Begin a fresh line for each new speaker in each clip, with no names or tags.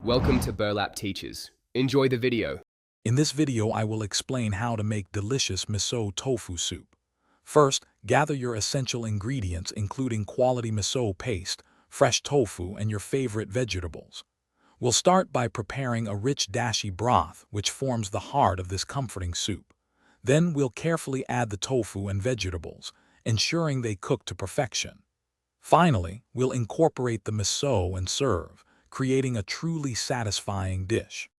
Welcome to Burlap Teachers. Enjoy the video.
In this video, I will explain how to make delicious miso tofu soup. First, gather your essential ingredients including quality miso paste, fresh tofu, and your favorite vegetables. We'll start by preparing a rich dashi broth which forms the heart of this comforting soup. Then we'll carefully add the tofu and vegetables, ensuring they cook to perfection. Finally, we'll incorporate the miso and serve, creating a truly satisfying dish.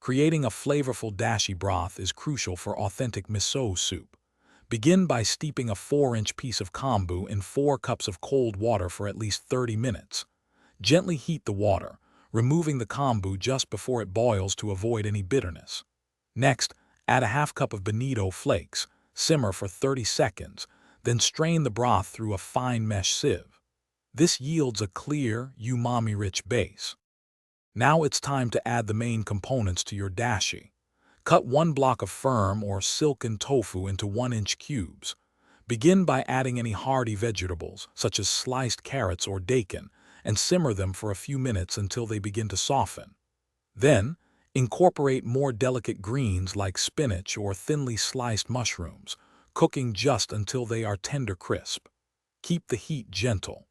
Creating a flavorful dashi broth is crucial for authentic miso soup. Begin by steeping a 4-inch piece of kombu in 4 cups of cold water for at least 30 minutes. Gently heat the water, removing the kombu just before it boils to avoid any bitterness. Next, add a half cup of bonito flakes, simmer for 30 seconds, then strain the broth through a fine mesh sieve. This yields a clear, umami-rich base. Now it's time to add the main components to your dashi. Cut 1 block of firm or silken tofu into 1-inch cubes. Begin by adding any hearty vegetables, such as sliced carrots or daikon, and simmer them for a few minutes until they begin to soften. Then, incorporate more delicate greens like spinach or thinly sliced mushrooms, cooking just until they are tender crisp. Keep the heat gentle.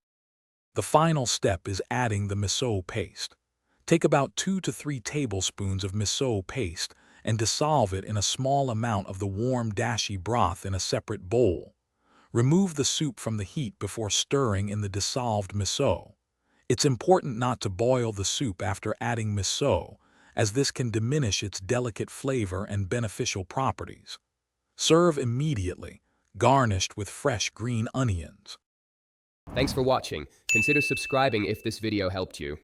The final step is adding the miso paste. Take about 2 to 3 tablespoons of miso paste and dissolve it in a small amount of the warm dashi broth in a separate bowl. Remove the soup from the heat before stirring in the dissolved miso. It's important not to boil the soup after adding miso, as this can diminish its delicate flavor and beneficial properties. Serve immediately, garnished with fresh green onions.
Thanks for watching. Consider subscribing if this video helped you.